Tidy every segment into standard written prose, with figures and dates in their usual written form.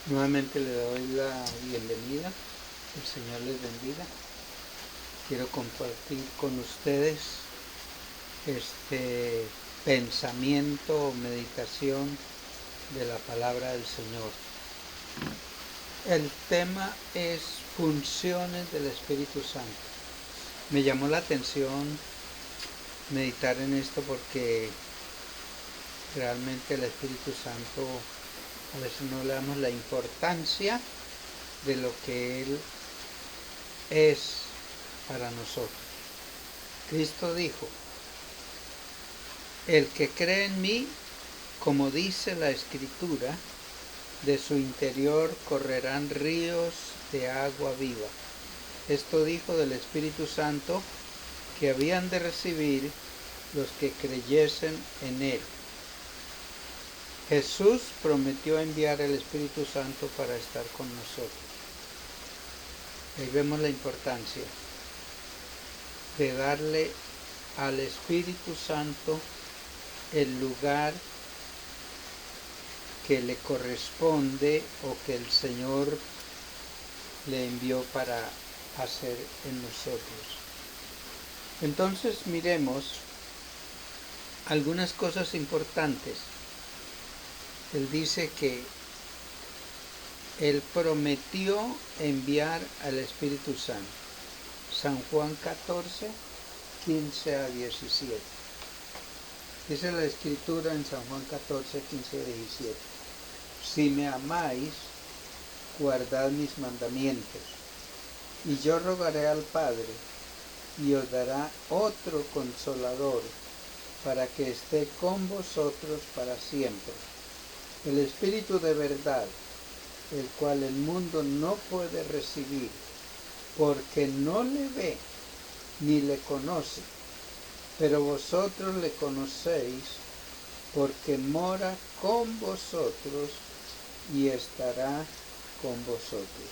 Nuevamente le doy la bienvenida. El Señor les bendiga. Quiero compartir con ustedes este pensamiento o meditación de la palabra del Señor. El tema es funciones del Espíritu Santo. Me llamó la atención meditar en esto porque realmente el Espíritu Santo a veces no le damos la importancia de lo que Él es para nosotros. Cristo dijo: el que cree en mí, como dice la Escritura, de su interior correrán ríos de agua viva. Esto dijo del Espíritu Santo que habían de recibir los que creyesen en Él. Jesús prometió enviar el Espíritu Santo para estar con nosotros. Ahí vemos la importancia de darle al Espíritu Santo el lugar que le corresponde o que el Señor le envió para hacer en nosotros. Entonces miremos algunas cosas importantes. Él dice que Él prometió enviar al Espíritu Santo. San Juan 14, 15 a 17. Dice la Escritura en San Juan 14, 15 a 17. Si me amáis, guardad mis mandamientos, y yo rogaré al Padre, y os dará otro Consolador, para que esté con vosotros para siempre. El Espíritu de verdad, el cual el mundo no puede recibir, porque no le ve ni le conoce, pero vosotros le conocéis, porque mora con vosotros y estará con vosotros.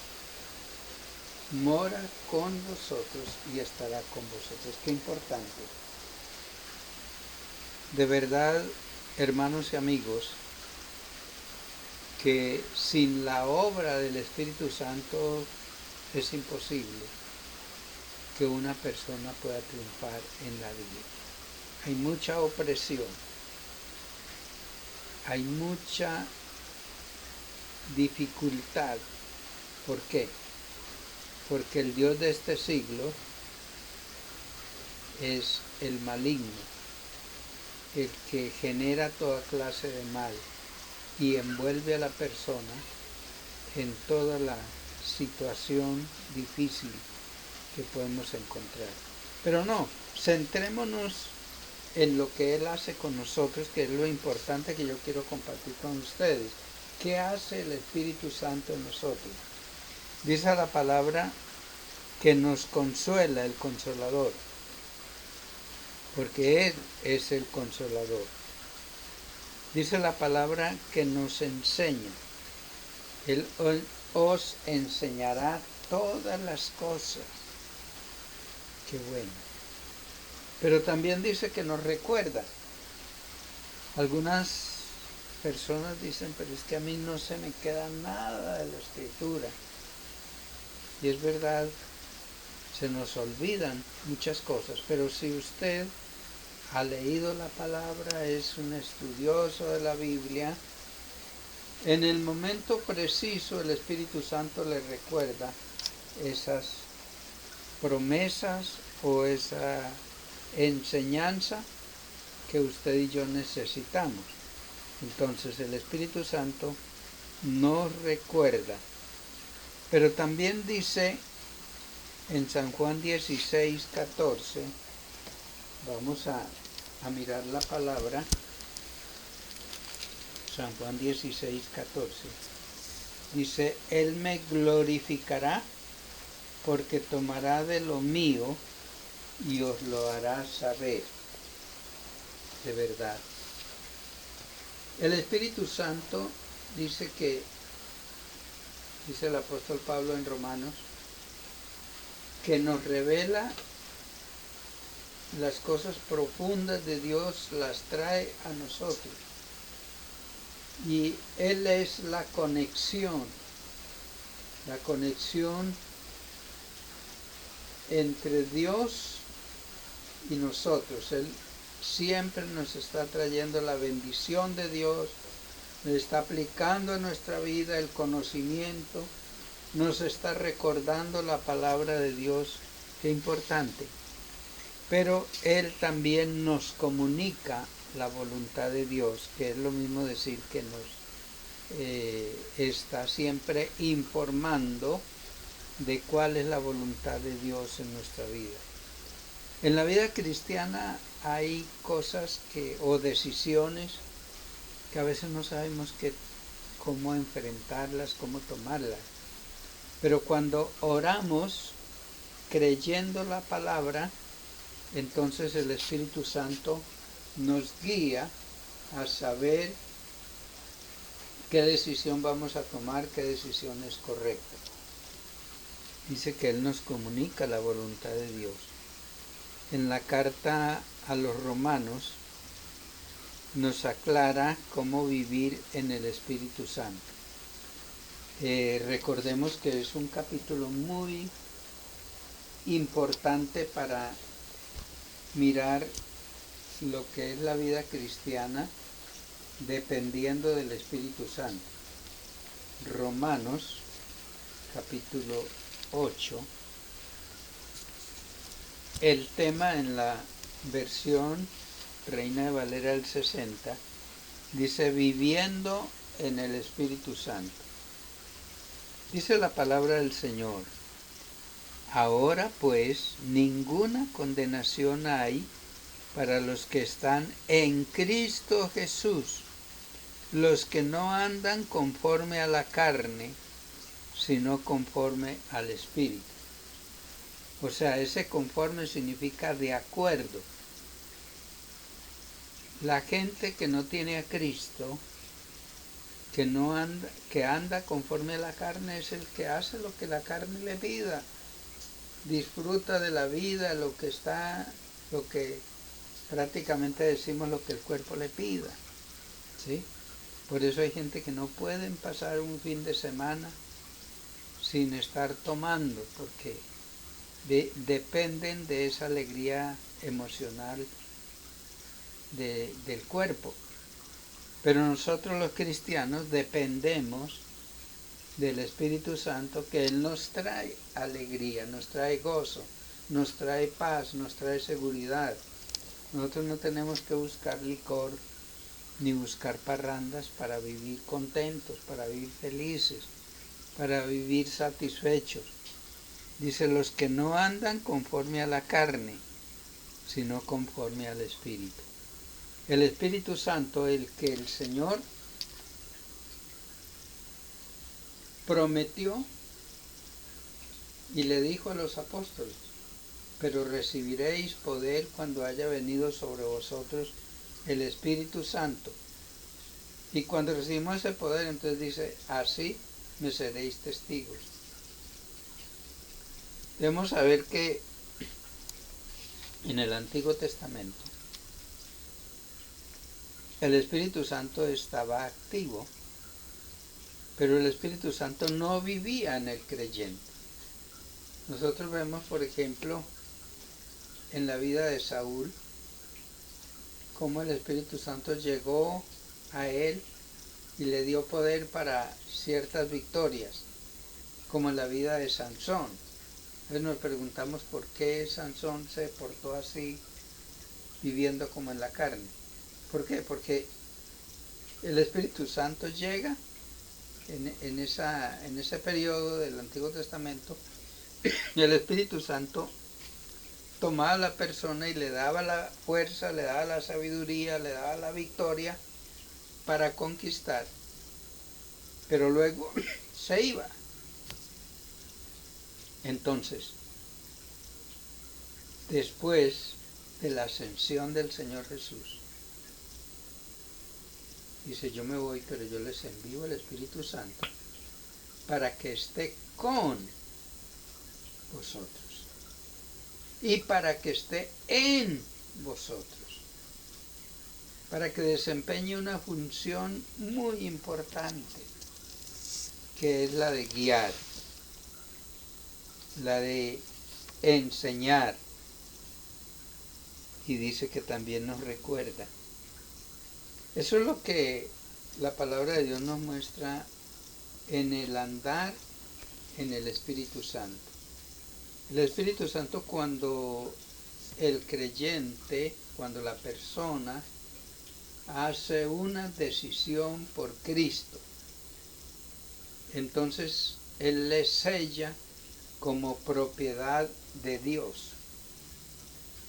Mora con vosotros y estará con vosotros. Qué importante. De verdad, hermanos y amigos, que sin la obra del Espíritu Santo es imposible que una persona pueda triunfar en la vida. Hay mucha opresión, hay mucha dificultad. ¿Por qué? Porque el Dios de este siglo es el maligno, el que genera toda clase de mal y envuelve a la persona en toda la situación difícil que podemos encontrar. Pero no, centrémonos en lo que Él hace con nosotros, que es lo importante que yo quiero compartir con ustedes. ¿Qué hace el Espíritu Santo en nosotros? Dice la palabra que nos consuela el Consolador, porque Él es el Consolador. Dice la palabra que nos enseña. Él os enseñará todas las cosas. Qué bueno. Pero también dice que nos recuerda. Algunas personas dicen: pero es que a mí no se me queda nada de la Escritura. Y es verdad, se nos olvidan muchas cosas. Pero si usted ha leído la palabra, es un estudioso de la Biblia, en el momento preciso el Espíritu Santo le recuerda esas promesas o esa enseñanza que usted y yo necesitamos. Entonces el Espíritu Santo nos recuerda. Pero también dice en San Juan 16, 14, vamos a mirar la palabra. San Juan 16, 14. Dice: Él me glorificará, porque tomará de lo mío y os lo hará saber. De verdad. El Espíritu Santo dice el apóstol Pablo en Romanos, que nos revela las cosas profundas de Dios, las trae a nosotros. Y Él es la conexión la conexión entre Dios y nosotros. Él siempre nos está trayendo la bendición de Dios, nos está aplicando a nuestra vida el conocimiento, nos está recordando la palabra de Dios, qué importante. Pero Él también nos comunica la voluntad de Dios, que es lo mismo decir que nos está siempre informando de cuál es la voluntad de Dios en nuestra vida. En la vida cristiana hay cosas o decisiones que a veces no sabemos cómo enfrentarlas, cómo tomarlas. Pero cuando oramos creyendo la palabra, entonces el Espíritu Santo nos guía a saber qué decisión vamos a tomar, qué decisión es correcta. Dice que Él nos comunica la voluntad de Dios. En la carta a los Romanos nos aclara cómo vivir en el Espíritu Santo. Recordemos que es un capítulo muy importante para mirar lo que es la vida cristiana dependiendo del Espíritu Santo. Romanos capítulo 8. El tema en la versión Reina de Valera del 60 dice viviendo en el Espíritu Santo. Dice la palabra del Señor: ahora pues ninguna condenación hay para los que están en Cristo Jesús, los que no andan conforme a la carne, sino conforme al Espíritu. O sea, ese conforme significa de acuerdo. La gente que no tiene a Cristo, que anda conforme a la carne, es el que hace lo que la carne le pida. Disfruta de la vida, lo que prácticamente decimos lo que el cuerpo le pida. ¿Sí? Por eso hay gente que no pueden pasar un fin de semana sin estar tomando, porque dependen de esa alegría emocional del cuerpo. Pero nosotros los cristianos dependemos del Espíritu Santo, que Él nos trae alegría, nos trae gozo, nos trae paz, nos trae seguridad. Nosotros no tenemos que buscar licor ni buscar parrandas para vivir contentos, para vivir felices, para vivir satisfechos. Dice, los que no andan conforme a la carne, sino conforme al Espíritu. El Espíritu Santo, el que el Señor prometió y le dijo a los apóstoles: pero recibiréis poder cuando haya venido sobre vosotros el Espíritu Santo. Y cuando recibimos ese poder, entonces dice, así me seréis testigos. Debemos saber que en el Antiguo Testamento el Espíritu Santo estaba activo, pero el Espíritu Santo no vivía en el creyente. Nosotros vemos, por ejemplo, en la vida de Saúl, cómo el Espíritu Santo llegó a él y le dio poder para ciertas victorias, como en la vida de Sansón. Entonces nos preguntamos por qué Sansón se portó así, viviendo como en la carne. ¿Por qué? Porque el Espíritu Santo llega en ese periodo del Antiguo Testamento, y el Espíritu Santo tomaba a la persona y le daba la fuerza, le daba la sabiduría, le daba la victoria para conquistar, pero luego se iba. Entonces, después de la ascensión del Señor Jesús, dice, yo me voy, pero yo les envío el Espíritu Santo para que esté con vosotros y para que esté en vosotros, para que desempeñe una función muy importante, que es la de guiar. la de enseñar, y dice que también nos recuerda. Eso es lo que la palabra de Dios nos muestra en el andar en el Espíritu Santo. El Espíritu Santo, cuando el creyente, cuando la persona hace una decisión por Cristo, entonces Él le sella como propiedad de Dios.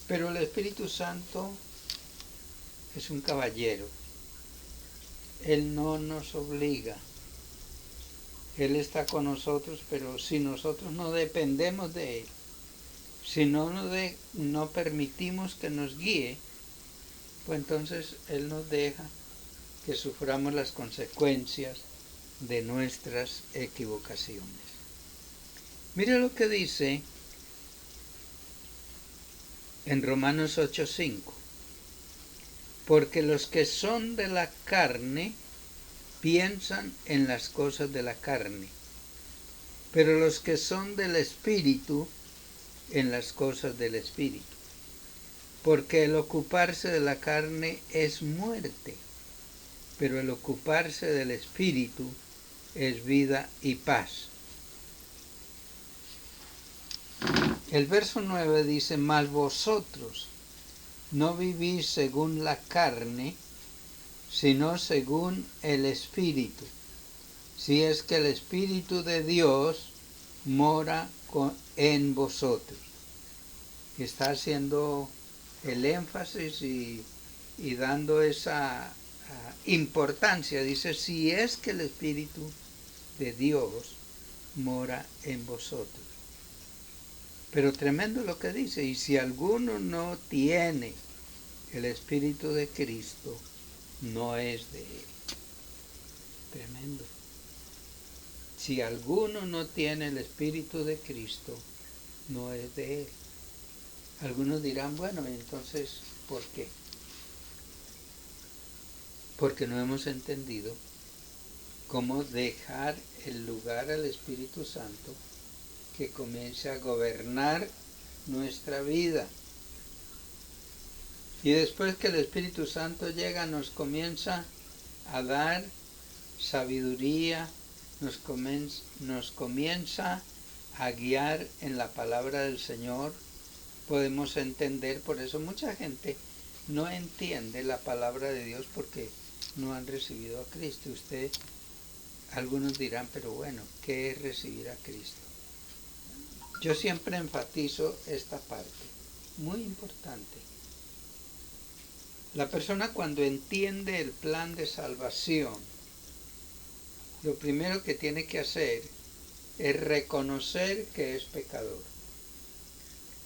Pero el Espíritu Santo es un caballero. Él no nos obliga. Él está con nosotros, pero si nosotros no dependemos de Él, si no permitimos que nos guíe, pues entonces Él nos deja que suframos las consecuencias de nuestras equivocaciones. Mire lo que dice en Romanos 8:5. Porque los que son de la carne piensan en las cosas de la carne, pero los que son del Espíritu en las cosas del Espíritu. Porque el ocuparse de la carne es muerte, pero el ocuparse del Espíritu es vida y paz. El verso 9 dice: mas vosotros no vivís según la carne, sino según el Espíritu, si es que el Espíritu de Dios mora en vosotros. Está haciendo el énfasis y dando esa importancia. Dice, si es que el Espíritu de Dios mora en vosotros. Pero tremendo lo que dice: y si alguno no tiene el Espíritu de Cristo, no es de Él. Tremendo. Si alguno no tiene el Espíritu de Cristo, no es de Él. Algunos dirán, bueno, entonces, ¿por qué? Porque no hemos entendido cómo dejar el lugar al Espíritu Santo que comience a gobernar nuestra vida. Y después que el Espíritu Santo llega, nos comienza a dar sabiduría, nos comienza a guiar en la palabra del Señor. Podemos entender, por eso mucha gente no entiende la palabra de Dios porque no han recibido a Cristo. Algunos dirán, pero bueno, ¿qué es recibir a Cristo? Yo siempre enfatizo esta parte, muy importante. La persona, cuando entiende el plan de salvación, lo primero que tiene que hacer es reconocer que es pecador.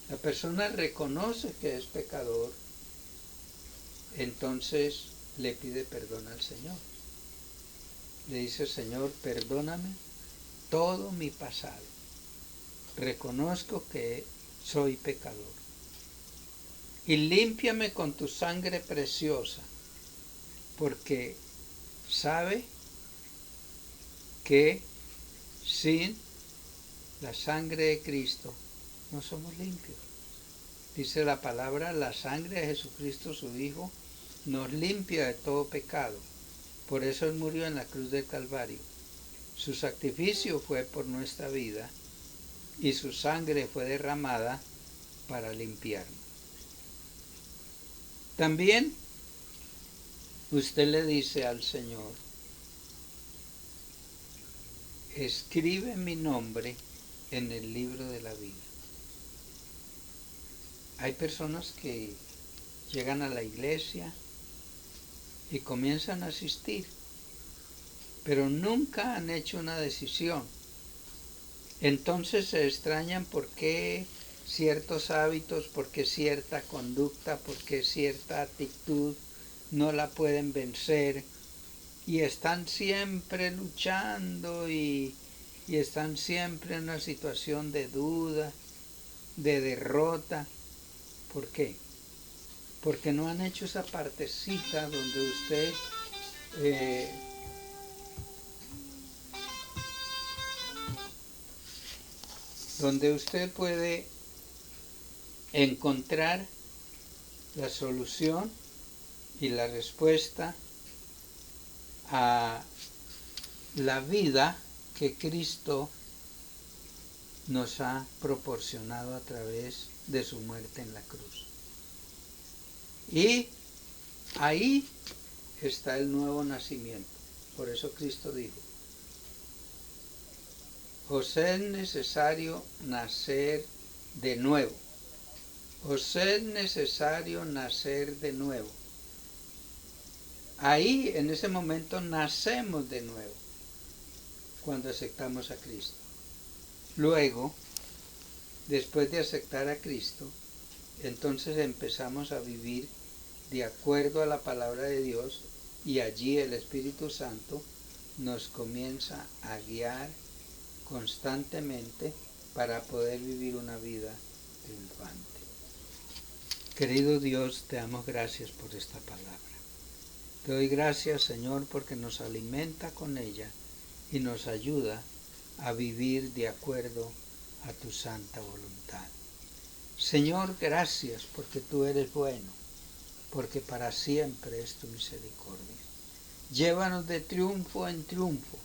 La persona reconoce que es pecador, entonces le pide perdón al Señor. Le dice, Señor, perdóname todo mi pasado. Reconozco que soy pecador. Y límpiame con tu sangre preciosa, porque sabe que sin la sangre de Cristo no somos limpios. Dice la palabra, la sangre de Jesucristo, su Hijo, nos limpia de todo pecado. Por eso Él murió en la cruz del Calvario. Su sacrificio fue por nuestra vida y su sangre fue derramada para limpiarnos. También usted le dice al Señor, escribe mi nombre en el libro de la vida. Hay personas que llegan a la iglesia y comienzan a asistir, pero nunca han hecho una decisión. Entonces se extrañan por qué ciertos hábitos, por qué cierta conducta, por qué cierta actitud no la pueden vencer, y están siempre luchando y están siempre en una situación de duda, de derrota. ¿Por qué? Porque no han hecho esa partecita donde usted donde usted puede encontrar la solución y la respuesta a la vida que Cristo nos ha proporcionado a través de su muerte en la cruz. Y ahí está el nuevo nacimiento. Por eso Cristo dijo: os es necesario nacer de nuevo. Os es necesario nacer de nuevo. Ahí, en ese momento, nacemos de nuevo, cuando aceptamos a Cristo. Luego, después de aceptar a Cristo, entonces empezamos a vivir de acuerdo a la palabra de Dios, y allí el Espíritu Santo nos comienza a guiar constantemente para poder vivir una vida triunfante. Querido Dios, te damos gracias por esta palabra. Te doy gracias, Señor, porque nos alimenta con ella y nos ayuda a vivir de acuerdo a tu santa voluntad. Señor, gracias porque tú eres bueno, porque para siempre es tu misericordia. Llévanos de triunfo en triunfo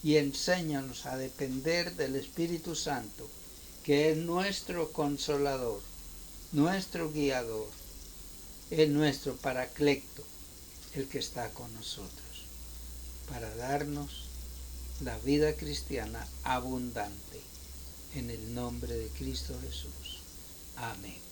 y enséñanos a depender del Espíritu Santo, que es nuestro consolador, nuestro guiador, es nuestro paracleto, el que está con nosotros, para darnos la vida cristiana abundante, en el nombre de Cristo Jesús. Amén.